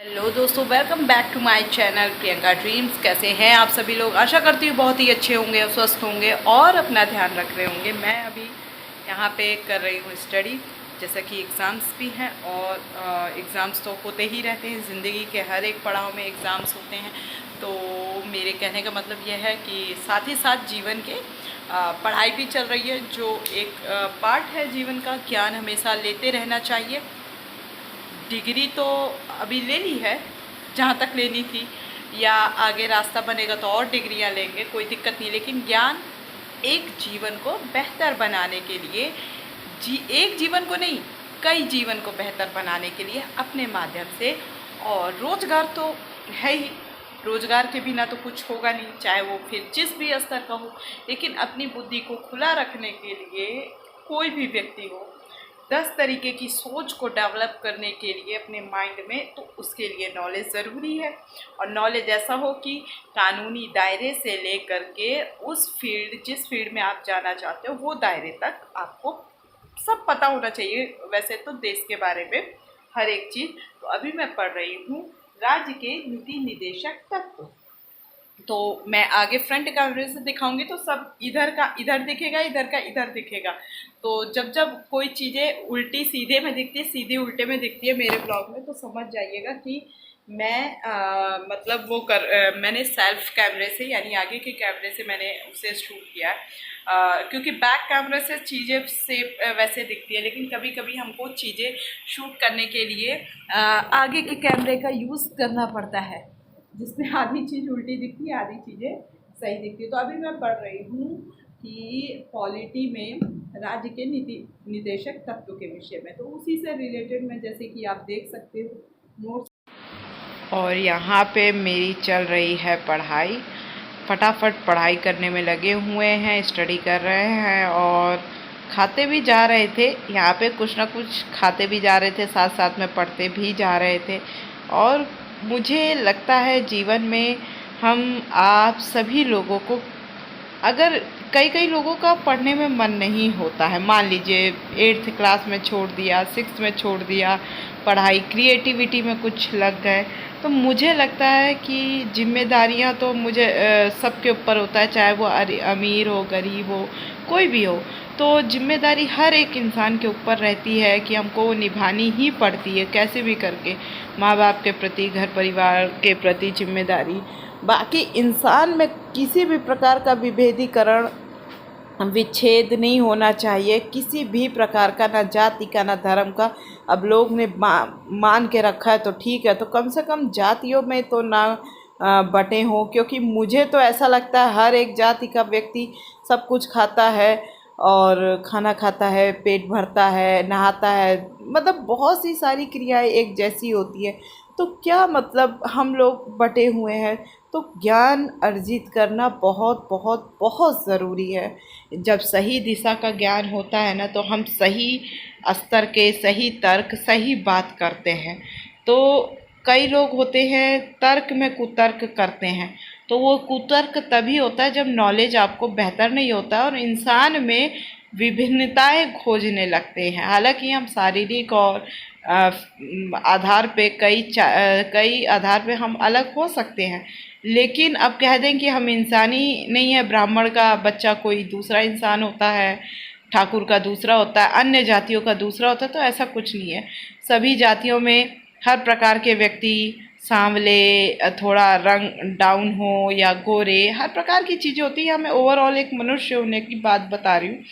Hello दोस्तों, welcome back to my channel Priyanka Dreams. कैसे हैं आप सभी लोग? आशा करती हूँ बहुत ही अच्छे होंगे, स्वस्थ होंगे और अपना ध्यान रख रहे होंगे। मैं अभी यहाँ पे कर रही हूँ स्टडी, जैसा कि एग्ज़ाम्स भी हैं और एग्ज़ाम्स तो होते ही रहते हैं। ज़िंदगी के हर एक पड़ाव में एग्ज़ाम्स होते हैं। तो मेरे कहने का मतलब यह है कि साथ ही साथ जीवन के पढ़ाई भी चल रही है, जो एक पार्ट है जीवन का। ज्ञान हमेशा लेते रहना चाहिए। डिग्री तो अभी ले ली है जहाँ तक लेनी थी, या आगे रास्ता बनेगा तो और डिग्रियाँ लेंगे, कोई दिक्कत नहीं। लेकिन ज्ञान एक जीवन को बेहतर बनाने के लिए, एक जीवन को नहीं, कई जीवन को बेहतर बनाने के लिए अपने माध्यम से। और रोज़गार तो है ही, रोज़गार के बिना तो कुछ होगा नहीं, चाहे वो फिर जिस भी स्तर का हो। लेकिन अपनी बुद्धि को खुला रखने के लिए कोई भी व्यक्ति हो, 10 तरीके की सोच को डेवलप करने के लिए अपने माइंड में, तो उसके लिए नॉलेज ज़रूरी है। और नॉलेज ऐसा हो कि कानूनी दायरे से लेकर के उस फील्ड, जिस फील्ड में आप जाना चाहते हो, वो दायरे तक आपको सब पता होना चाहिए। वैसे तो देश के बारे में हर एक चीज़। तो अभी मैं पढ़ रही हूँ राज्य के नीति निदेशक तत्व। तो मैं आगे फ्रंट कैमरे से दिखाऊंगी तो सब इधर का इधर दिखेगा, इधर का इधर दिखेगा। तो जब जब कोई चीज़ें उल्टी सीधे में दिखती है, सीधे उल्टे में दिखती है मेरे ब्लॉग में, तो समझ जाइएगा कि मैं मतलब वो मैंने सेल्फ कैमरे से, यानी आगे के कैमरे से मैंने उसे शूट किया है। क्योंकि बैक कैमरे से चीज़ें से वैसे दिखती है, लेकिन कभी कभी हमको चीज़ें शूट करने के लिए आगे के कैमरे का यूज़ करना पड़ता है, जिसमें आधी चीज़ उल्टी दिखती है, आधी चीज़ें सही दिखती है। तो अभी मैं पढ़ रही हूँ कि पॉलिटी में राज्य के नीति निदेशक तत्व के विषय में। तो उसी से रिलेटेड मैं, जैसे कि आप देख सकते हो, नोट्स। और यहाँ पे मेरी चल रही है पढ़ाई। फटाफट पढ़ाई करने में लगे हुए हैं, स्टडी कर रहे हैं और खाते भी जा रहे थे। यहाँ पे कुछ ना कुछ खाते भी जा रहे थे, साथ साथ में पढ़ते भी जा रहे थे। और मुझे लगता है जीवन में हम आप सभी लोगों को, अगर कई कई लोगों का पढ़ने में मन नहीं होता है, मान लीजिए 8th क्लास में छोड़ दिया, 6th में छोड़ दिया पढ़ाई, क्रिएटिविटी में कुछ लग गए, तो मुझे लगता है कि जिम्मेदारियां तो मुझे सबके ऊपर होता है, चाहे वो अमीर हो, गरीब हो, कोई भी हो। तो जिम्मेदारी हर एक इंसान के ऊपर रहती है कि हमको वो निभानी ही पड़ती है, कैसे भी करके। माँ बाप के प्रति, घर परिवार के प्रति जिम्मेदारी। बाकी इंसान में किसी भी प्रकार का विभेदीकरण, विच्छेद नहीं होना चाहिए, किसी भी प्रकार का, ना जाति का ना धर्म का। अब लोग ने मान के रखा है तो ठीक है, तो कम से कम जातियों में तो ना बटे हों। क्योंकि मुझे तो ऐसा लगता है हर एक जाति का व्यक्ति सब कुछ खाता है, और खाना खाता है, पेट भरता है, नहाता है, मतलब बहुत सी सारी क्रियाएं एक जैसी होती है। तो क्या मतलब हम लोग बटे हुए हैं? तो ज्ञान अर्जित करना बहुत बहुत बहुत ज़रूरी है। जब सही दिशा का ज्ञान होता है ना, तो हम सही स्तर के, सही तर्क, सही बात करते हैं। तो कई लोग होते हैं तर्क में कुतर्क करते हैं, तो वो कुतर्क तभी होता है जब नॉलेज आपको बेहतर नहीं होता और इंसान में विभिन्नताएं खोजने लगते हैं। हालांकि हम शारीरिक और आधार पे, कई आधार पे हम अलग हो सकते हैं, लेकिन अब कह दें कि हम इंसान ही नहीं है। ब्राह्मण का बच्चा कोई दूसरा इंसान होता है, ठाकुर का दूसरा होता है, अन्य जातियों का दूसरा होता है, तो ऐसा कुछ नहीं है। सभी जातियों में हर प्रकार के व्यक्ति, सांवले, थोड़ा रंग डाउन हो या गोरे, हर प्रकार की चीज़ें होती हैं। मैं ओवरऑल एक मनुष्य होने की बात बता रही हूँ।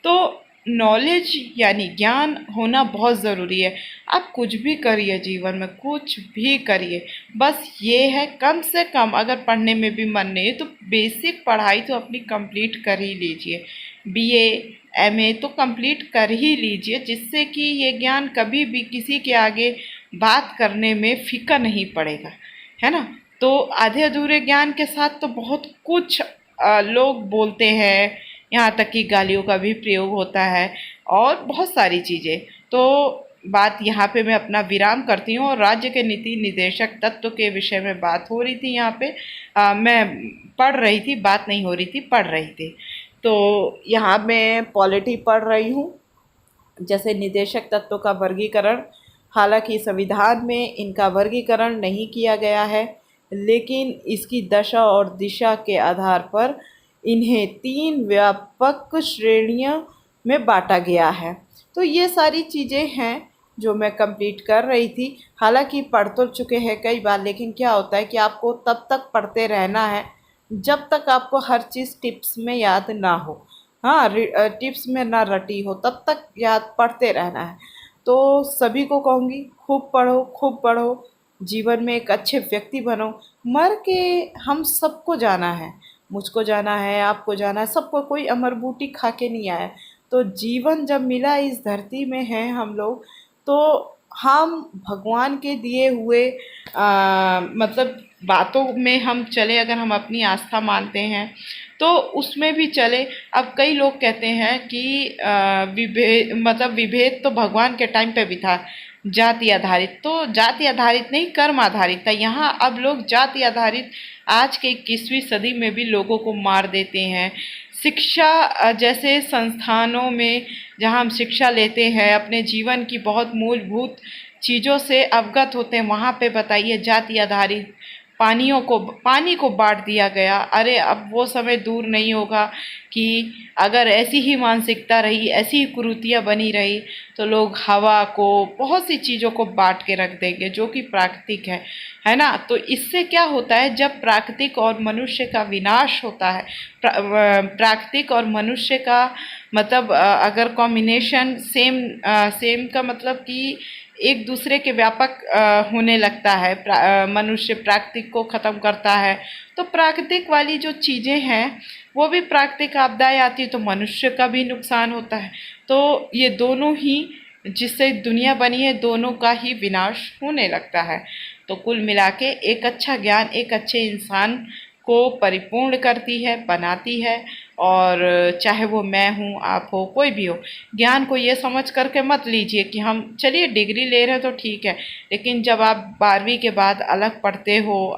तो नॉलेज यानी ज्ञान होना बहुत ज़रूरी है। आप कुछ भी करिए जीवन में, कुछ भी करिए, बस ये है कम से कम, अगर पढ़ने में भी मन नहीं है तो बेसिक पढ़ाई तो अपनी कंप्लीट कर ही लीजिए। बीए, एमए तो कंप्लीट कर ही लीजिए, जिससे कि ये ज्ञान कभी भी किसी के आगे बात करने में फीका नहीं पड़ेगा, है ना। तो आधे अधूरे ज्ञान के साथ तो बहुत कुछ लोग बोलते हैं, यहाँ तक कि गालियों का भी प्रयोग होता है और बहुत सारी चीज़ें। तो बात यहाँ पे मैं अपना विराम करती हूँ। और राज्य के नीति निदेशक तत्व के विषय में बात हो रही थी यहाँ पे। मैं पढ़ रही थी, बात नहीं हो रही थी, पढ़ रही थी। तो यहाँ मैं पॉलिटी पढ़ रही हूँ। जैसे निदेशक तत्व का वर्गीकरण, हालांकि संविधान में इनका वर्गीकरण नहीं किया गया है, लेकिन इसकी दशा और दिशा के आधार पर इन्हें 3 व्यापक श्रेणियों में बांटा गया है। तो ये सारी चीज़ें हैं जो मैं कंप्लीट कर रही थी। हालांकि पढ़ तो चुके हैं कई बार, लेकिन क्या होता है कि आपको तब तक पढ़ते रहना है जब तक आपको हर चीज़ टिप्स में याद ना हो। हाँ, टिप्स में ना रटी हो तब तक याद पढ़ते रहना है। तो सभी को कहूँगी, खूब पढ़ो, खूब पढ़ो, जीवन में एक अच्छे व्यक्ति बनो। मर के हम सबको जाना है, मुझको जाना है, आपको जाना है, सबको। कोई अमर बूटी खा के नहीं आया। तो जीवन जब मिला इस धरती में हैं हम लोग, तो हम भगवान के दिए हुए मतलब बातों में हम चले। अगर हम अपनी आस्था मानते हैं तो उसमें भी चले। अब कई लोग कहते हैं कि विभेद तो भगवान के टाइम पे भी था, जाति आधारित। तो जाति आधारित नहीं, कर्म आधारित था। यहाँ अब लोग जाति आधारित आज के 21वीं सदी में भी लोगों को मार देते हैं। शिक्षा जैसे संस्थानों में जहाँ हम शिक्षा लेते हैं, अपने जीवन की बहुत मूलभूत चीज़ों से अवगत होते हैं, वहाँ पे बताइए जाति आधारित पानी को बांट दिया गया। अरे अब वो समय दूर नहीं होगा कि अगर ऐसी ही मानसिकता रही, ऐसी ही कुरीतियाँ बनी रही, तो लोग हवा को, बहुत सी चीज़ों को बांट के रख देंगे जो कि प्राकृतिक है ना। तो इससे क्या होता है, जब प्राकृतिक और मनुष्य का विनाश होता है, प्राकृतिक और मनुष्य का मतलब अगर कॉम्बिनेशन सेम का मतलब कि एक दूसरे के व्यापक होने लगता है, मनुष्य प्राकृतिक को ख़त्म करता है, तो प्राकृतिक वाली जो चीज़ें हैं वो भी, प्राकृतिक आपदाएं आती है तो मनुष्य का भी नुकसान होता है। तो ये दोनों ही जिससे दुनिया बनी है, दोनों का ही विनाश होने लगता है। तो कुल मिला के एक अच्छा ज्ञान एक अच्छे इंसान को परिपूर्ण करती है, बनाती है। और चाहे वो मैं हूँ, आप हो, कोई भी हो, ज्ञान को ये समझ करके मत लीजिए कि हम चलिए डिग्री ले रहे हैं तो ठीक है, लेकिन जब आप 12वीं के बाद अलग पढ़ते हो,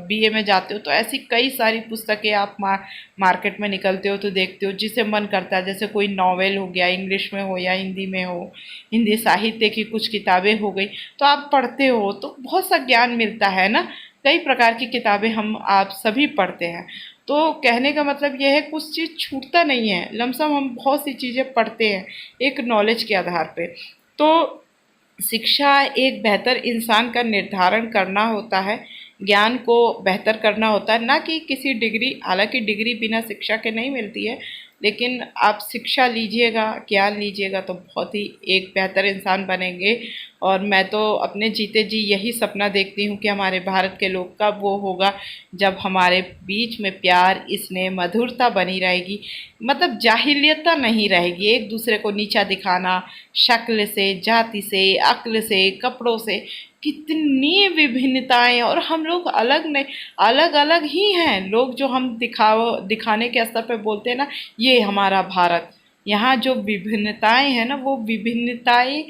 बीए में जाते हो, तो ऐसी कई सारी पुस्तकें आप मार्केट में निकलते हो तो देखते हो, जिसे मन करता है, जैसे कोई नॉवेल हो गया, इंग्लिश में हो या हिंदी में हो, हिंदी साहित्य की कुछ किताबें हो गई, तो आप पढ़ते हो तो बहुत सा ज्ञान मिलता है ना। कई प्रकार की किताबें आप सभी पढ़ते हैं। तो कहने का मतलब यह है, कुछ चीज़ छूटता नहीं है, लमसम हम बहुत सी चीज़ें पढ़ते हैं एक नॉलेज के आधार पे। तो शिक्षा एक बेहतर इंसान का निर्धारण करना होता है, ज्ञान को बेहतर करना होता है, ना कि किसी डिग्री। हालांकि डिग्री बिना शिक्षा के नहीं मिलती है, लेकिन आप शिक्षा लीजिएगा, ज्ञान लीजिएगा तो बहुत ही एक बेहतर इंसान बनेंगे। और मैं तो अपने जीते जी यही सपना देखती हूँ कि हमारे भारत के लोग कब वो होगा जब हमारे बीच में प्यार, स्नेह, मधुरता बनी रहेगी, मतलब जाहिलियत नहीं रहेगी, एक दूसरे को नीचा दिखाना, शक्ल से, जाति से, अक्ल से, कपड़ों से, कितनी विभिन्नताएं। और हम लोग अलग नहीं, अलग अलग ही हैं लोग। जो हम दिखाने के स्तर पे बोलते हैं ना, ये हमारा भारत, यहाँ जो विभिन्नताएं हैं ना, वो विभिन्नताएं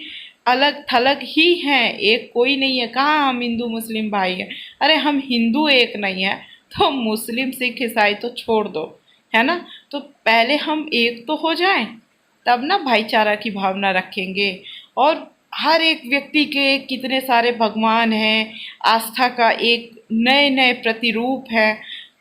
अलग थलग ही हैं, एक कोई नहीं है। कहाँ हम हिंदू मुस्लिम भाई हैं? अरे हम हिंदू एक नहीं है तो मुस्लिम सिख ईसाई तो छोड़ दो, है ना। तो पहले हम एक तो हो जाएं, तब ना भाईचारा की भावना रखेंगे। और हर एक व्यक्ति के कितने सारे भगवान हैं, आस्था का एक नए नए प्रतिरूप है,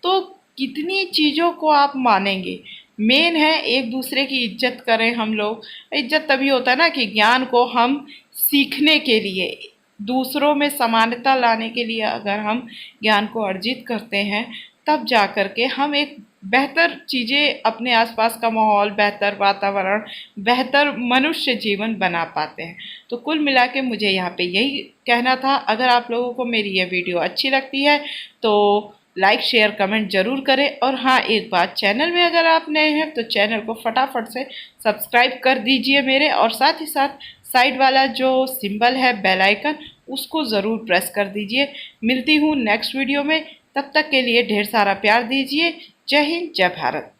तो कितनी चीज़ों को आप मानेंगे। मेन है एक दूसरे की इज्जत करें हम लोग। इज्जत तभी होता है ना कि ज्ञान को हम सीखने के लिए, दूसरों में समानता लाने के लिए अगर हम ज्ञान को अर्जित करते हैं, तब जा कर के हम एक बेहतर चीज़ें, अपने आसपास का माहौल, बेहतर वातावरण, बेहतर मनुष्य जीवन बना पाते हैं। तो कुल मिला के मुझे यहाँ पे यही कहना था। अगर आप लोगों को मेरी ये वीडियो अच्छी लगती है तो लाइक, शेयर, कमेंट ज़रूर करें। और हाँ, एक बात, चैनल में अगर आप नए हैं तो चैनल को फटाफट से सब्सक्राइब कर दीजिए मेरे, और साथ ही साथ साइड वाला जो सिंबल है बेल आइकन, उसको ज़रूर प्रेस कर दीजिए। मिलती हूँ नेक्स्ट वीडियो में, तब तक के लिए ढेर सारा प्यार दीजिए। जय हिंद, जय भारत।